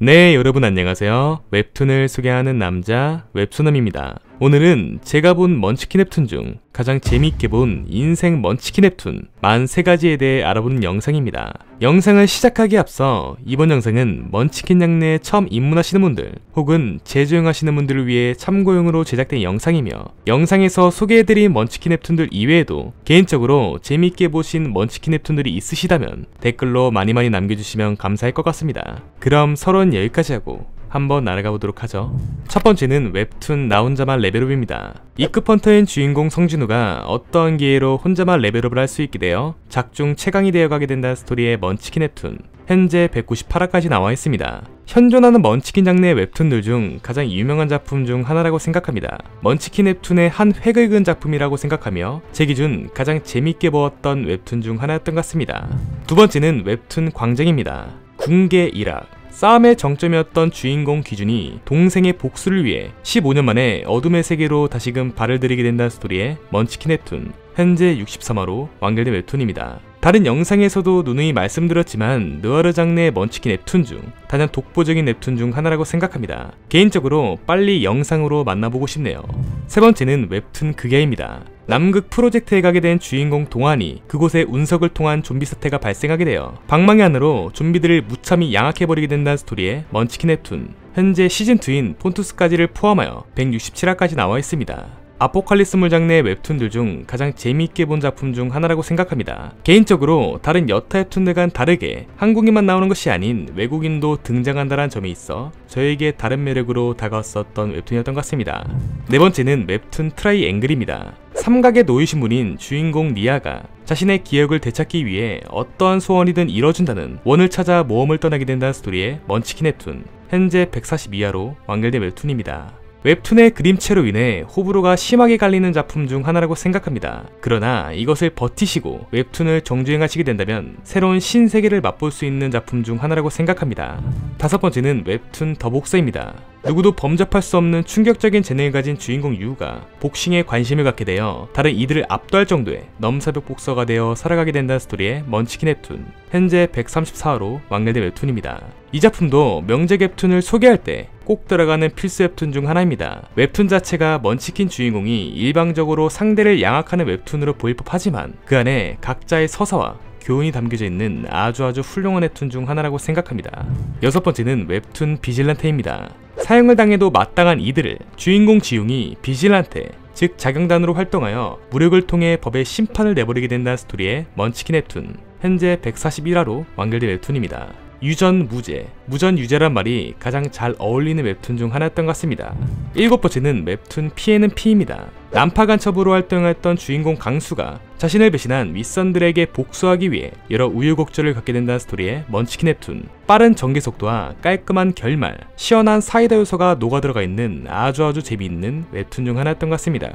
네, 여러분 안녕하세요. 웹툰을 소개하는 남자 웹소남입니다. 오늘은 제가 본 먼치킨 웹툰 중 가장 재미있게 본 인생 먼치킨 웹툰 43가지에 대해 알아보는 영상입니다. 영상을 시작하기에 앞서 이번 영상은 먼치킨 장르에 처음 입문하시는 분들 혹은 재조용하시는 분들을 위해 참고용으로 제작된 영상이며, 영상에서 소개해드린 먼치킨 웹툰들 이외에도 개인적으로 재미있게 보신 먼치킨 웹툰들이 있으시다면 댓글로 많이 남겨주시면 감사할 것 같습니다. 그럼 서론 여기까지 하고 한번 날아가 보도록 하죠. 첫 번째는 웹툰 나 혼자만 레벨업입니다. E급 헌터인 주인공 성진우가 어떠한 기회로 혼자만 레벨업을 할 수 있게 되어 작중 최강이 되어가게 된다는 스토리의 먼치킨 웹툰. 현재 198화까지 나와 있습니다. 현존하는 먼치킨 장르의 웹툰들 중 가장 유명한 작품 중 하나라고 생각합니다. 먼치킨 웹툰의 한 획을 그은 작품이라고 생각하며 제 기준 가장 재밌게 보았던 웹툰 중 하나였던 것 같습니다. 두 번째는 웹툰 광쟁입니다. 궁계 일학. 싸움의 정점이었던 주인공 기준이 동생의 복수를 위해 15년 만에 어둠의 세계로 다시금 발을 들이게 된다는 스토리의 먼치킨 웹툰. 현재 63화로 완결된 웹툰입니다. 다른 영상에서도 누누이 말씀드렸지만 느와르 장르의 먼치킨 웹툰 중 단연 독보적인 웹툰 중 하나라고 생각합니다. 개인적으로 빨리 영상으로 만나보고 싶네요. 세 번째는 웹툰 극야입니다. 남극 프로젝트에 가게 된 주인공 동환이 그곳에 운석을 통한 좀비 사태가 발생하게 되어 방망이 안으로 좀비들을 무참히 양악해버리게 된다는 스토리의 먼치킨 웹툰. 현재 시즌2인 폰투스까지를 포함하여 167화까지 나와 있습니다. 아포칼립스물 장르의 웹툰들 중 가장 재미있게 본 작품 중 하나라고 생각합니다. 개인적으로 다른 여타 웹툰들과는 다르게 한국인만 나오는 것이 아닌 외국인도 등장한다는 점이 있어 저에게 다른 매력으로 다가왔었던 웹툰이었던 것 같습니다. 네 번째는 웹툰 트라이앵글입니다. 삼각의 노예신분인 주인공 리아가 자신의 기억을 되찾기 위해 어떠한 소원이든 이뤄준다는 원을 찾아 모험을 떠나게 된다는 스토리의 먼치킨 웹툰. 현재 142화로 완결된 웹툰입니다. 웹툰의 그림체로 인해 호불호가 심하게 갈리는 작품 중 하나라고 생각합니다. 그러나 이것을 버티시고 웹툰을 정주행하시게 된다면 새로운 신세계를 맛볼 수 있는 작품 중 하나라고 생각합니다. 다섯 번째는 웹툰 더 복서입니다. 누구도 범접할 수 없는 충격적인 재능을 가진 주인공 유우가 복싱에 관심을 갖게 되어 다른 이들을 압도할 정도의 넘사벽 복서가 되어 살아가게 된다는 스토리의 먼치킨 웹툰. 현재 134화로 완결된 웹툰입니다. 이 작품도 명작 웹툰을 소개할 때 꼭 들어가는 필수 웹툰 중 하나입니다. 웹툰 자체가 먼치킨 주인공이 일방적으로 상대를 양악하는 웹툰으로 보일 법하지만 그 안에 각자의 서사와 교훈이 담겨져 있는 아주 훌륭한 웹툰 중 하나라고 생각합니다. 여섯 번째는 웹툰 비질란테입니다. 사형을 당해도 마땅한 이들을 주인공 지웅이 비질란테, 즉 자경단으로 활동하여 무력을 통해 법의 심판을 내버리게 된다는 스토리의 먼치킨 웹툰. 현재 141화로 완결된 웹툰입니다. 유전 무죄, 무전 유죄란 말이 가장 잘 어울리는 웹툰 중 하나였던 것 같습니다. 일곱 번째는 웹툰 피해는 피입니다. 난파 간첩으로 활동했던 주인공 강수가 자신을 배신한 윗선들에게 복수하기 위해 여러 우여곡절을 갖게 된다는 스토리의 먼치킨 웹툰. 빠른 전개 속도와 깔끔한 결말, 시원한 사이다 요소가 녹아들어가 있는 아주 재미있는 웹툰 중 하나였던 것 같습니다.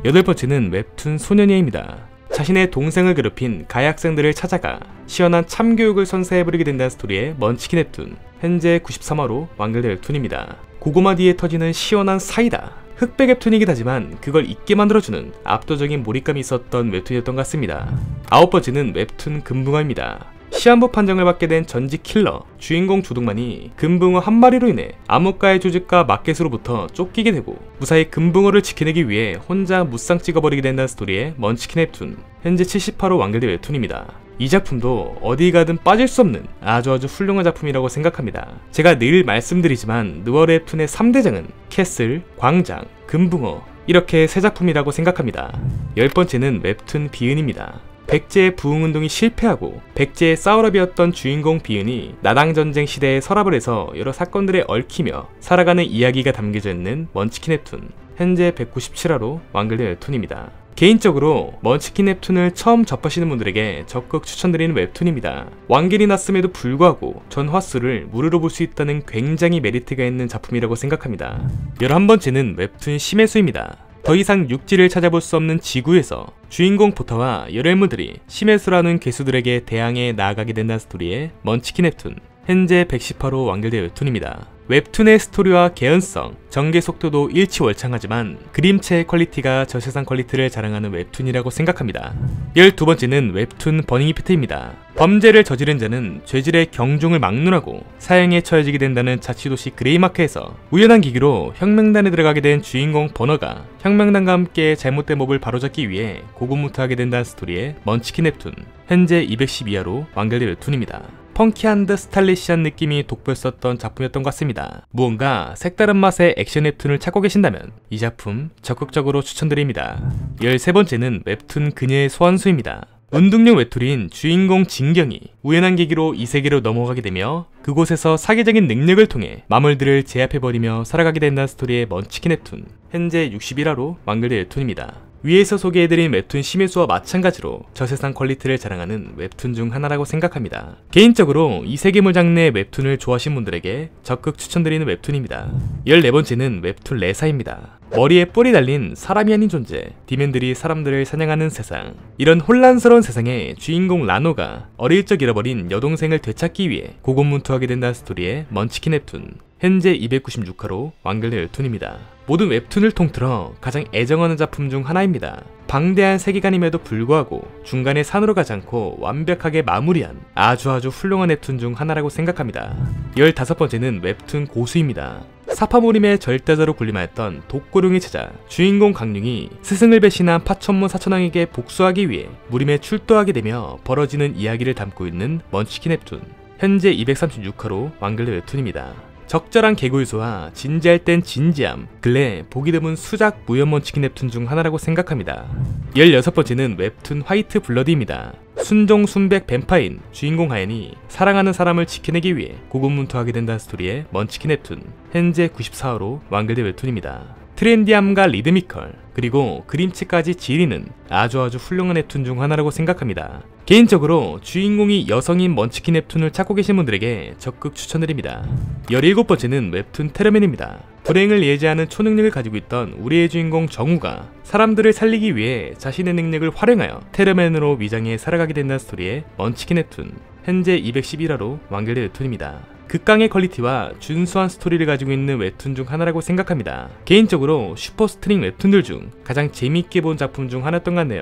여덟 번째는 웹툰 소년이입니다. 자신의 동생을 괴롭힌 가해 학생들을 찾아가 시원한 참교육을 선사해버리게 된다는 스토리의 먼치킨 웹툰. 현재 93화로 완결된 웹툰입니다. 고구마 뒤에 터지는 시원한 사이다. 흑백 웹툰이긴 하지만 그걸 잊게 만들어주는 압도적인 몰입감이 있었던 웹툰이었던 것 같습니다. 아홉 번째는 웹툰 금붕어입니다. 시한부 판정을 받게 된 전직 킬러 주인공 조동만이 금붕어 한 마리로 인해 암흑가의 조직과 마켓으로부터 쫓기게 되고 무사히 금붕어를 지켜내기 위해 혼자 무쌍 찍어버리게 된다는 스토리의 먼치킨 웹툰. 현재 70화로 완결된 웹툰입니다. 이 작품도 어디 가든 빠질 수 없는 아주 훌륭한 작품이라고 생각합니다. 제가 늘 말씀드리지만 느와르 웹툰의 3대장은 캐슬, 광장, 금붕어 이렇게 세 작품이라고 생각합니다. 열 번째는 웹툰 비은입니다. 백제의 부흥운동이 실패하고 백제의 싸우랍이었던 주인공 비은이 나당전쟁 시대에 설합을 해서 여러 사건들에 얽히며 살아가는 이야기가 담겨져 있는 먼치킨 웹툰. 현재 197화로 완결된 웹툰입니다. 개인적으로 먼치킨 웹툰을 처음 접하시는 분들에게 적극 추천드리는 웹툰입니다. 완결이 났음에도 불구하고 전 화수를 무료로 볼 수 있다는 굉장히 메리트가 있는 작품이라고 생각합니다. 11번째는 웹툰 심해수입니다. 더 이상 육지를 찾아볼 수 없는 지구에서 주인공 포타와 여러 인물들이 심해수라는 괴수들에게 대항해 나아가게 된다는 스토리의 먼치킨 웹툰. 현재 118호 완결된 웹툰입니다. 웹툰의 스토리와 개연성, 전개 속도도 일치월창하지만 그림체의 퀄리티가 저세상 퀄리티를 자랑하는 웹툰이라고 생각합니다. 12번째는 웹툰 버닝 이펙트입니다. 범죄를 저지른 자는 죄질의 경중을 막론하고 사형에 처해지게 된다는 자치도시 그레이마크에서 우연한 기기로 혁명단에 들어가게 된 주인공 버너가 혁명단과 함께 잘못된 법을 바로잡기 위해 고군분투하게 된다는 스토리의 먼치킨 웹툰, 현재 212화로 완결된 웹툰입니다. 펑키한 듯 스타일리시한 느낌이 돋보였었던 작품이었던 것 같습니다. 무언가 색다른 맛의 액션 웹툰을 찾고 계신다면 이 작품 적극적으로 추천드립니다. 13번째는 웹툰 그녀의 소환수입니다. 운동용 웹툰인 주인공 진경이 우연한 계기로 이 세계로 넘어가게 되며 그곳에서 사기적인 능력을 통해 마물들을 제압해버리며 살아가게 된다는 스토리의 먼치킨 웹툰, 현재 61화로 완결된 웹툰입니다. 위에서 소개해드린 웹툰 심해수와 마찬가지로 저세상 퀄리티를 자랑하는 웹툰 중 하나라고 생각합니다. 개인적으로 이 세계물 장르의 웹툰을 좋아하시는 분들에게 적극 추천드리는 웹툰입니다. 14번째는 웹툰 레사입니다. 머리에 뿔이 달린 사람이 아닌 존재, 디맨들이 사람들을 사냥하는 세상. 이런 혼란스러운 세상에 주인공 라노가 어릴 적 잃어버린 여동생을 되찾기 위해 고군분투하게 된다는 스토리의 먼치킨 웹툰, 현재 296화로 완결된 웹툰입니다. 모든 웹툰을 통틀어 가장 애정하는 작품 중 하나입니다. 방대한 세계관임에도 불구하고 중간에 산으로 가지 않고 완벽하게 마무리한 아주 훌륭한 웹툰 중 하나라고 생각합니다. 15번째는 웹툰 고수입니다. 사파모림의 절대자로 군림하였던 독고룡의 제자 주인공 강룡이 스승을 배신한 파천모 사천왕에게 복수하기 위해 무림에 출도하게 되며 벌어지는 이야기를 담고 있는 먼치킨 웹툰, 현재 236화로 완결된 웹툰입니다. 적절한 개그 요소와 진지할 땐 진지함, 근래 보기 드문 수작 무연 먼치킨 웹툰 중 하나라고 생각합니다. 16번째는 웹툰 화이트 블러드입니다. 순종 순백 뱀파인 주인공 하연이 사랑하는 사람을 지켜내기 위해 고군분투하게 된다는 스토리의 먼치킨 웹툰, 현재 94화로 완결된 웹툰입니다. 트렌디함과 리드미컬, 그리고 그림체까지 지리는 아주 훌륭한 웹툰 중 하나라고 생각합니다. 개인적으로 주인공이 여성인 먼치킨 웹툰을 찾고 계신 분들에게 적극 추천드립니다. 17번째는 웹툰 테러맨입니다. 불행을 예지하는 초능력을 가지고 있던 우리의 주인공 정우가 사람들을 살리기 위해 자신의 능력을 활용하여 테러맨으로 위장해 살아가게 된다는 스토리의 먼치킨 웹툰, 현재 211화로 완결된 웹툰입니다. 극강의 퀄리티와 준수한 스토리를 가지고 있는 웹툰 중 하나라고 생각합니다. 개인적으로 슈퍼스트링 웹툰들 중 가장 재미있게 본 작품 중 하나였던 것 같네요.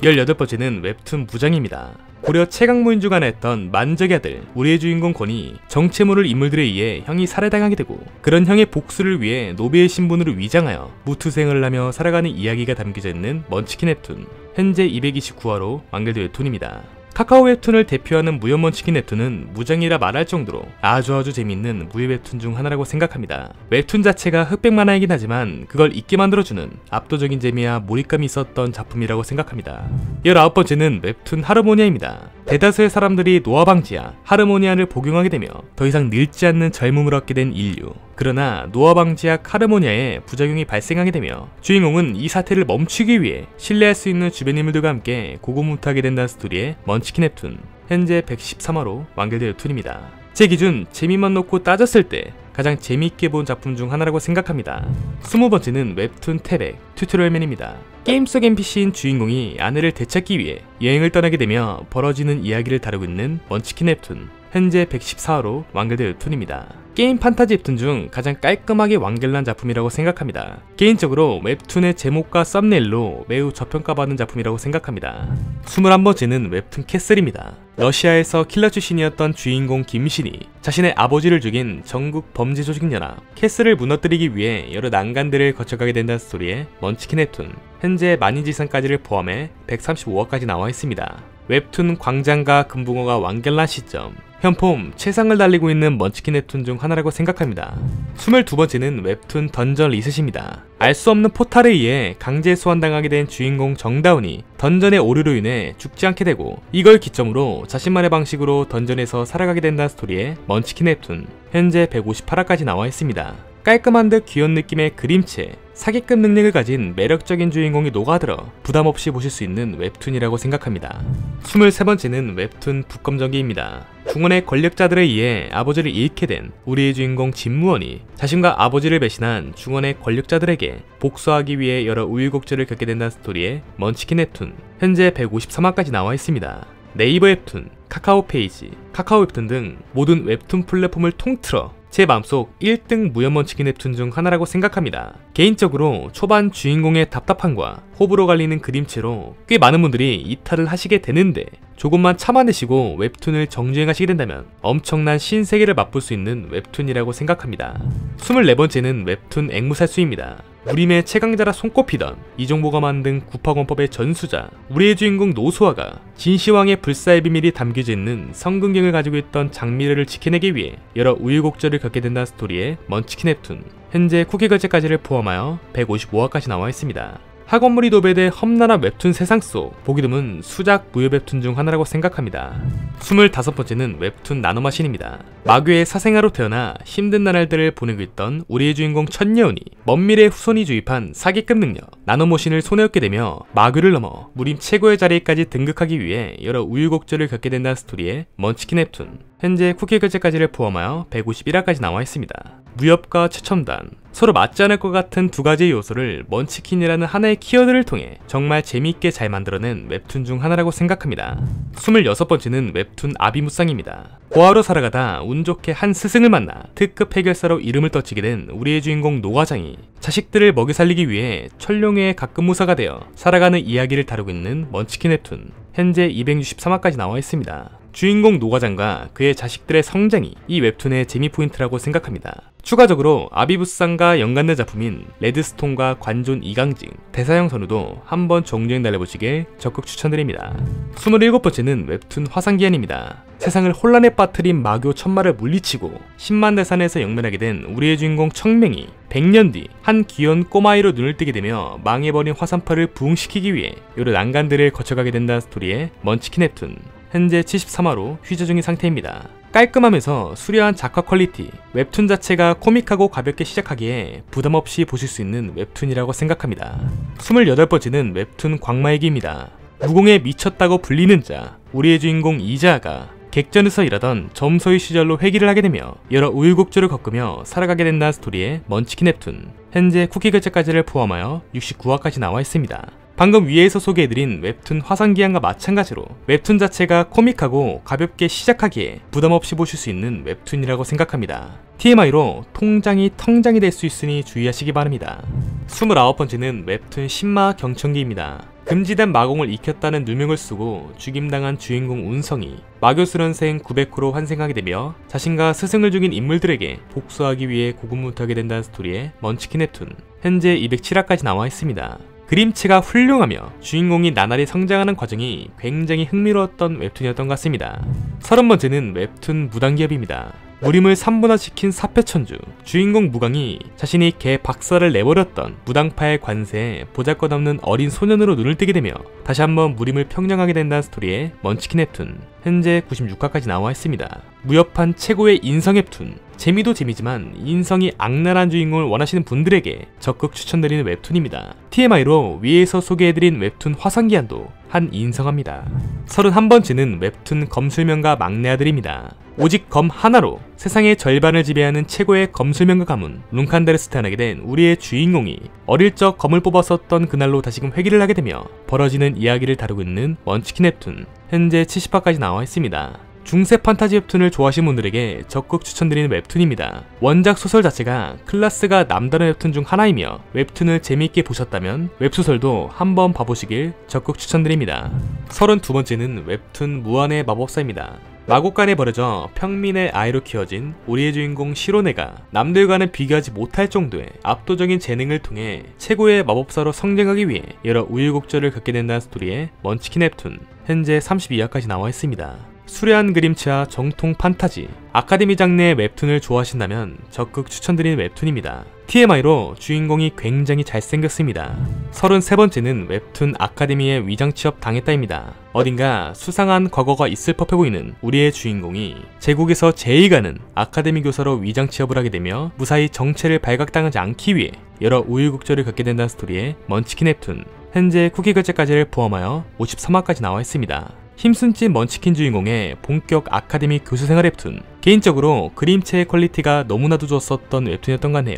18번째는 웹툰 무장입니다. 고려 최강무인 중 하나였던 만적의 아들 우리의 주인공 권이 정체 모를 인물들에 의해 형이 살해당하게 되고 그런 형의 복수를 위해 노비의 신분으로 위장하여 무투생을 하며 살아가는 이야기가 담겨져 있는 먼치킨 웹툰, 현재 229화로 완결된 웹툰입니다. 카카오 웹툰을 대표하는 무협 먼치킨 웹툰은 무장이라 말할 정도로 아주 재미있는 무협 웹툰 중 하나라고 생각합니다. 웹툰 자체가 흑백 만화이긴 하지만 그걸 잊게 만들어주는 압도적인 재미와 몰입감이 있었던 작품이라고 생각합니다. 19번째는 웹툰 하르모니아입니다. 대다수의 사람들이 노화 방지야 하르모니아를 복용하게 되며 더 이상 늙지 않는 젊음을 얻게 된 인류. 그러나 노화 방지약 하르모니아에 부작용이 발생하게 되며 주인공은 이 사태를 멈추기 위해 신뢰할 수 있는 주변 인물들과 함께 고군분투하게 된다는 스토리의 먼치킨 웹툰, 현재 113화로 완결된 웹툰입니다. 제 기준 재미만 놓고 따졌을 때 가장 재미있게 본 작품 중 하나라고 생각합니다. 20번째는 웹툰 태백 튜토리얼맨입니다. 게임 속 NPC인 주인공이 아내를 되찾기 위해 여행을 떠나게 되며 벌어지는 이야기를 다루고 있는 먼치킨 웹툰, 현재 114화로 완결된 웹툰입니다. 게임 판타지 웹툰 중 가장 깔끔하게 완결난 작품이라고 생각합니다. 개인적으로 웹툰의 제목과 썸네일로 매우 저평가받은 작품이라고 생각합니다. 21번째는 웹툰 캐슬입니다. 러시아에서 킬러 출신이었던 주인공 김신이 자신의 아버지를 죽인 전국 범죄조직연합 캐슬을 무너뜨리기 위해 여러 난간들을 거쳐가게 된다는 스토리의 먼치킨 웹툰, 현재 만인지상까지를 포함해 135화까지 나와 있습니다. 웹툰 광장과 금붕어가 완결난 시점, 현폼 최상을 달리고 있는 먼치킨 웹툰 중 하나라고 생각합니다. 22번째는 웹툰 던전 리셋입니다. 알 수 없는 포탈에 의해 강제 소환당하게 된 주인공 정다운이 던전의 오류로 인해 죽지 않게 되고 이걸 기점으로 자신만의 방식으로 던전에서 살아가게 된다는 스토리의 먼치킨 웹툰, 현재 158화까지 나와 있습니다. 깔끔한 듯 귀여운 느낌의 그림체, 사기급 능력을 가진 매력적인 주인공이 녹아들어 부담없이 보실 수 있는 웹툰이라고 생각합니다. 23번째는 웹툰 북검정기입니다. 중원의 권력자들에 의해 아버지를 잃게 된 우리의 주인공 진무원이 자신과 아버지를 배신한 중원의 권력자들에게 복수하기 위해 여러 우유곡절을 겪게 된다는 스토리의 먼치킨 웹툰, 현재 153화까지 나와 있습니다. 네이버 웹툰 카카오 페이지, 카카오 웹툰 등 모든 웹툰 플랫폼을 통틀어 제 마음속 1등 무협 먼치킨 웹툰 중 하나라고 생각합니다. 개인적으로 초반 주인공의 답답함과 호불호 갈리는 그림체로 꽤 많은 분들이 이탈을 하시게 되는데, 조금만 참아내시고 웹툰을 정주행하시게 된다면 엄청난 신세계를 맛볼 수 있는 웹툰이라고 생각합니다. 24번째는 웹툰 앵무살수입니다. 무림의 최강자라 손꼽히던 이종보가 만든 구파권법의 전수자, 우리의 주인공 노수아가 진시황의 불사의 비밀이 담겨져 있는 성근경을 가지고 있던 장미래를 지켜내기 위해 여러 우유곡절을 겪게 된다는 스토리의 먼치킨 웹툰. 현재 쿠키 결제까지를 포함하여 155화까지 나와 있습니다. 학원물이 도배돼 험난한 웹툰 세상 속 보기 드문 수작 무협 웹툰 중 하나라고 생각합니다. 25번째는 웹툰 나노마신입니다. 마교의 사생아로 태어나 힘든 나날들을 보내고 있던 우리의 주인공 천예원이 먼 미래의 후손이 주입한 사기급 능력 나노머신을 손에 얻게 되며 마교를 넘어 무림 최고의 자리까지 등극하기 위해 여러 우유곡절을 겪게 된다는 스토리의 먼치킨 웹툰. 현재 쿠키 결제까지를 포함하여 151화까지 나와 있습니다. 무협과 최첨단, 서로 맞지 않을 것 같은 두 가지의 요소를 먼치킨이라는 하나의 키워드를 통해 정말 재미있게 잘 만들어낸 웹툰 중 하나라고 생각합니다. 26번째는 웹툰 아비무쌍입니다. 고아로 살아가다 운 좋게 한 스승을 만나 특급 해결사로 이름을 떨치게 된 우리의 주인공 노과장이 자식들을 먹여 살리기 위해 천룡회의 가끔무사가 되어 살아가는 이야기를 다루고 있는 먼치킨 웹툰. 현재 263화까지 나와 있습니다. 주인공 노과장과 그의 자식들의 성장이 이 웹툰의 재미 포인트라고 생각합니다. 추가적으로 아비무쌍과 연관된 작품인 레드스톤과 관존 이강징, 대사형 선우도 한번 정주행 달려보시길 적극 추천드립니다. 27번째는 웹툰 화상기한입니다. 세상을 혼란에 빠뜨린 마교 천마를 물리치고 10만 대산에서 영면하게 된 우리의 주인공 청맹이 100년 뒤 한 귀여운 꼬마아이로 눈을 뜨게 되며 망해버린 화산파를 부흥시키기 위해 여러 난간들을 거쳐가게 된다는 스토리의 먼치킨 웹툰. 현재 73화로 휴재 중인 상태입니다. 깔끔하면서 수려한 작화 퀄리티, 웹툰 자체가 코믹하고 가볍게 시작하기에 부담없이 보실 수 있는 웹툰이라고 생각합니다. 28번째는 웹툰 광마애기입니다. 무공에 미쳤다고 불리는 자, 우리의 주인공 이자아가 객전에서 일하던 점소의 시절로 회귀를 하게 되며 여러 우유곡절을 겪으며 살아가게 된다는 스토리의 먼치킨 웹툰. 현재 쿠키 결제까지를 포함하여 69화까지 나와 있습니다. 방금 위에서 소개해드린 웹툰 화상기한과 마찬가지로 웹툰 자체가 코믹하고 가볍게 시작하기에 부담없이 보실 수 있는 웹툰이라고 생각합니다. TMI로 통장이 텅장이 될 수 있으니 주의하시기 바랍니다. 29번째는 웹툰 신마 경천기입니다. 금지된 마공을 익혔다는 누명을 쓰고 죽임당한 주인공 운성이 마교수련생 900호로 환생하게 되며 자신과 스승을 죽인 인물들에게 복수하기 위해 고군분투하게 된다는 스토리의 먼치킨 웹툰. 현재 207화까지 나와 있습니다. 그림체가 훌륭하며 주인공이 나날이 성장하는 과정이 굉장히 흥미로웠던 웹툰이었던 것 같습니다. 30번째는 웹툰 무당기업입니다. 무림을 3분화시킨 사패천주, 주인공 무강이 자신이 개 박살을 내버렸던 무당파의 관세에 보잘것없는 어린 소년으로 눈을 뜨게 되며 다시 한번 무림을 평정하게 된다는 스토리의 먼치킨 웹툰. 현재 96화까지 나와 있습니다. 무협판 최고의 인성 웹툰. 재미도 재미지만 인성이 악랄한 주인공을 원하시는 분들에게 적극 추천드리는 웹툰입니다. TMI로 위에서 소개해드린 웹툰 화상기한도 한 인성합니다. 31번째는 웹툰 검술명가 막내 아들입니다. 오직 검 하나로 세상의 절반을 지배하는 최고의 검술명가 가문 룬칸다르스 태어나게 된 우리의 주인공이 어릴 적 검을 뽑았었던 그날로 다시금 회귀를 하게 되며 벌어지는 이야기를 다루고 있는 먼치킨 웹툰. 현재 70화까지 나와 있습니다. 중세 판타지 웹툰을 좋아하시는 분들에게 적극 추천드리는 웹툰입니다. 원작 소설 자체가 클래스가 남다른 웹툰 중 하나이며 웹툰을 재미있게 보셨다면 웹소설도 한번 봐보시길 적극 추천드립니다. 32번째는 웹툰 무한의 마법사입니다. 마곡간에 버려져 평민의 아이로 키워진 우리의 주인공 시로네가 남들과는 비교하지 못할 정도의 압도적인 재능을 통해 최고의 마법사로 성장하기 위해 여러 우유곡절을 겪게 된다는 스토리의 먼치킨 웹툰. 현재 32화까지 나와 있습니다. 수려한 그림체와 정통 판타지, 아카데미 장르의 웹툰을 좋아하신다면 적극 추천드리는 웹툰입니다. TMI로 주인공이 굉장히 잘생겼습니다. 33번째는 웹툰 아카데미의 위장 취업 당했다입니다. 어딘가 수상한 과거가 있을 법해 보이는 우리의 주인공이 제국에서 제의 가는 아카데미 교사로 위장 취업을 하게 되며 무사히 정체를 발각당하지 않기 위해 여러 우유곡절을 겪게 된다는 스토리의 먼치킨 웹툰. 현재 쿠키 결제까지를 포함하여 53화까지 나와 있습니다. 힘쓴 찐 먼치킨 주인공의 본격 아카데미 교수생활 웹툰. 개인적으로 그림체의 퀄리티가 너무나도 좋았었던 웹툰이었던 것 같네요.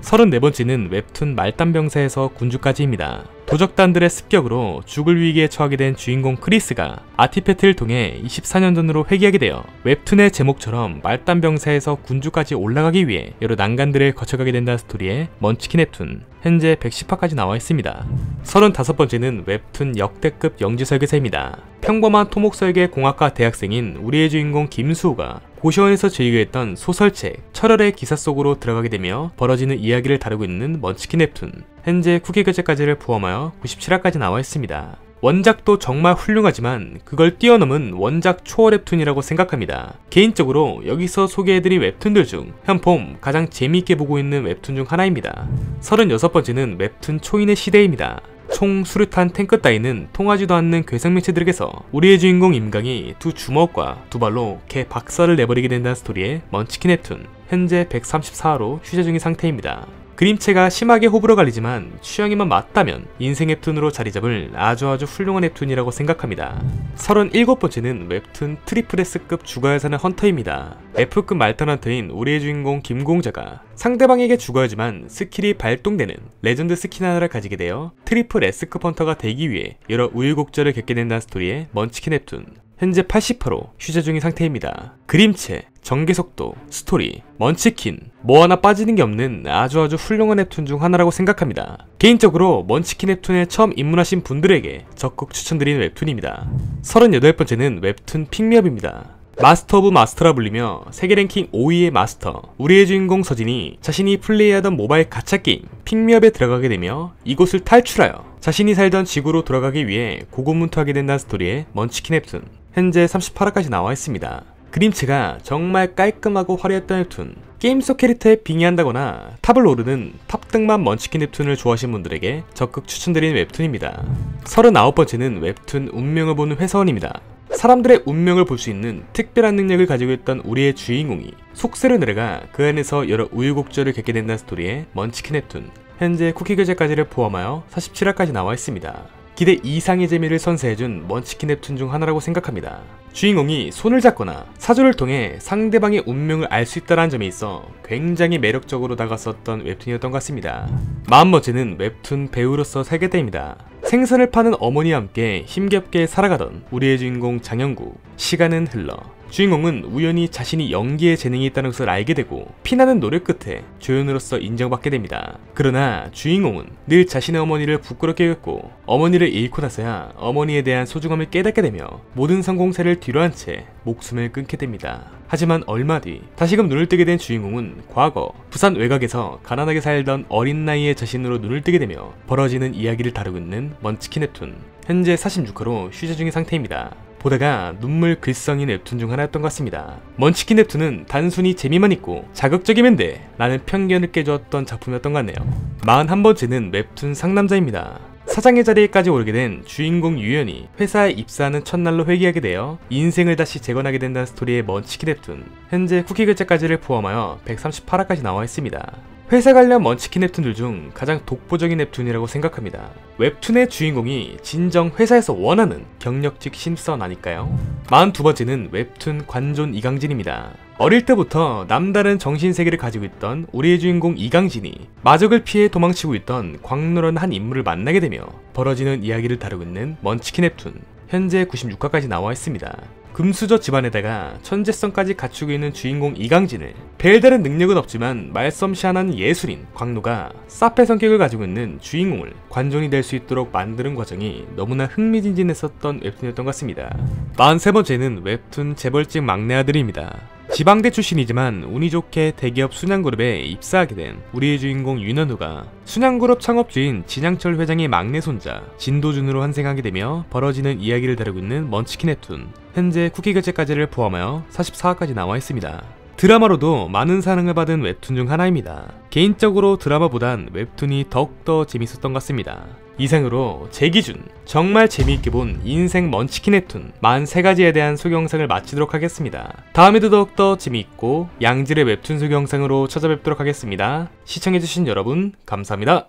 34번째는 웹툰 말단병사에서 군주까지입니다. 도적단들의 습격으로 죽을 위기에 처하게 된 주인공 크리스가 아티팩트를 통해 24년 전으로 회귀하게 되어 웹툰의 제목처럼 말단병사에서 군주까지 올라가기 위해 여러 난간들을 거쳐가게 된다는 스토리의 먼치킨 웹툰, 현재 110화까지 나와 있습니다. 35번째는 웹툰 역대급 영지설계사입니다. 평범한 토목설계 공학과 대학생인 우리의 주인공 김수호가 고시원에서 즐겨했던 소설책 철혈의 기사 속으로 들어가게 되며 벌어지는 이야기를 다루고 있는 먼치킨 웹툰, 현재 쿠키 교재까지를 포함하여 97화까지 나와 있습니다. 원작도 정말 훌륭하지만 그걸 뛰어넘은 원작 초월 웹툰이라고 생각합니다. 개인적으로 여기서 소개해드린 웹툰들 중 현폼 가장 재미있게 보고 있는 웹툰 중 하나입니다. 36번째는 웹툰 초인의 시대입니다. 총, 수류탄, 탱크 따위는 통하지도 않는 괴상명체들에게서 우리의 주인공 임강이 두 주먹과 두 발로 개 박살을 내버리게 된다는 스토리의 먼치킨 웹툰, 현재 134화로 휴재 중인 상태입니다. 그림체가 심하게 호불호 갈리지만 취향에만 맞다면 인생 웹툰으로 자리잡을 아주 훌륭한 웹툰이라고 생각합니다. 37번째는 웹툰 트리플 S급 죽어야 사는 헌터입니다. F급 말단 헌터인 우리의 주인공 김공자가 상대방에게 죽어야 하지만 스킬이 발동되는 레전드 스킨 하나를 가지게 되어 트리플 S급 헌터가 되기 위해 여러 우여곡절을 겪게 된다는 스토리의 먼치킨 웹툰, 현재 80화로 휴재 중인 상태입니다. 그림체, 전개속도, 스토리, 먼치킨 뭐 하나 빠지는 게 없는 아주 훌륭한 웹툰 중 하나라고 생각합니다. 개인적으로 먼치킨 웹툰에 처음 입문하신 분들에게 적극 추천드리는 웹툰입니다. 38번째는 웹툰 픽미업입니다. 마스터 오브 마스터라 불리며 세계 랭킹 5위의 마스터, 우리의 주인공 서진이 자신이 플레이하던 모바일 가챠 게임 픽미업에 들어가게 되며 이곳을 탈출하여 자신이 살던 지구로 돌아가기 위해 고군분투하게 된다는 스토리의 먼치킨 웹툰, 현재 38화까지 나와 있습니다. 그림체가 정말 깔끔하고 화려했던 웹툰, 게임 속 캐릭터에 빙의한다거나 탑을 오르는 탑등만 먼치킨 웹툰을 좋아하시는 분들에게 적극 추천드리는 웹툰입니다. 39번째는 웹툰 운명을 보는 회사원입니다. 사람들의 운명을 볼 수 있는 특별한 능력을 가지고 있던 우리의 주인공이 속세로 내려가 그 안에서 여러 우여곡절을 겪게 된다는 스토리의 먼치킨 웹툰, 현재 쿠키 교재까지를 포함하여 47화까지 나와 있습니다. 기대 이상의 재미를 선사해준 먼치킨 웹툰 중 하나라고 생각합니다. 주인공이 손을 잡거나 사조를 통해 상대방의 운명을 알 수 있다는 점에 있어 굉장히 매력적으로 다가섰던 웹툰이었던 것 같습니다. 40번째는 웹툰 배우로서 살게 됩니다. 생선을 파는 어머니와 함께 힘겹게 살아가던 우리의 주인공 장영구. 시간은 흘러 주인공은 우연히 자신이 연기에 재능이 있다는 것을 알게 되고 피나는 노력 끝에 조연으로서 인정받게 됩니다. 그러나 주인공은 늘 자신의 어머니를 부끄럽게 여겼고 어머니를 잃고 나서야 어머니에 대한 소중함을 깨닫게 되며 모든 성공세를 뒤로한 채 목숨을 끊게 됩니다. 하지만 얼마 뒤 다시금 눈을 뜨게 된 주인공은 과거 부산 외곽에서 가난하게 살던 어린 나이의 자신으로 눈을 뜨게 되며 벌어지는 이야기를 다루고 있는 먼치킨 웹툰, 현재 46화로 휴재 중인 상태입니다. 보다가 눈물 글썽인 웹툰 중 하나였던 것 같습니다. 먼치킨 웹툰은 단순히 재미만 있고 자극적이면 돼 라는 편견을 깨주었던 작품이었던 것 같네요. 41번째는 웹툰 상남자입니다. 사장의 자리에까지 오르게 된 주인공 유연이 회사에 입사하는 첫날로 회귀하게 되어 인생을 다시 재건하게 된다는 스토리의 먼치킨 웹툰, 현재 쿠키 글자까지를 포함하여 138화까지 나와 있습니다. 회사 관련 먼치킨 웹툰들 중 가장 독보적인 웹툰이라고 생각합니다. 웹툰의 주인공이 진정 회사에서 원하는 경력직 신입사원 아닐까요? 42번째는 웹툰 관존 이강진입니다. 어릴 때부터 남다른 정신세계를 가지고 있던 우리의 주인공 이강진이 마적을 피해 도망치고 있던 광노란 한 인물을 만나게 되며 벌어지는 이야기를 다루고 있는 먼치킨 웹툰, 현재 96화까지 나와 있습니다. 금수저 집안에다가 천재성까지 갖추고 있는 주인공 이강진을 별다른 능력은 없지만 말솜씨하는 예술인 광노가 사페 성격을 가지고 있는 주인공을 관존이 될 수 있도록 만드는 과정이 너무나 흥미진진했었던 웹툰이었던 것 같습니다. 43번째는 웹툰 재벌집 막내 아들입니다. 지방대 출신이지만 운이 좋게 대기업 순양그룹에 입사하게 된 우리의 주인공 윤현우가 순양그룹 창업주인 진양철 회장의 막내 손자 진도준으로 환생하게 되며 벌어지는 이야기를 다루고 있는 먼치킨 웹툰, 현재 쿠키 교재까지를 포함하여 44화까지 나와 있습니다. 드라마로도 많은 사랑을 받은 웹툰 중 하나입니다. 개인적으로 드라마보단 웹툰이 더욱더 재밌었던 것 같습니다. 이상으로 제 기준 정말 재미있게 본 인생 먼치킨 웹툰 43가지에 대한 소개 영상을 마치도록 하겠습니다. 다음에도 더욱더 재미있고 양질의 웹툰 소개 영상으로 찾아뵙도록 하겠습니다. 시청해주신 여러분 감사합니다.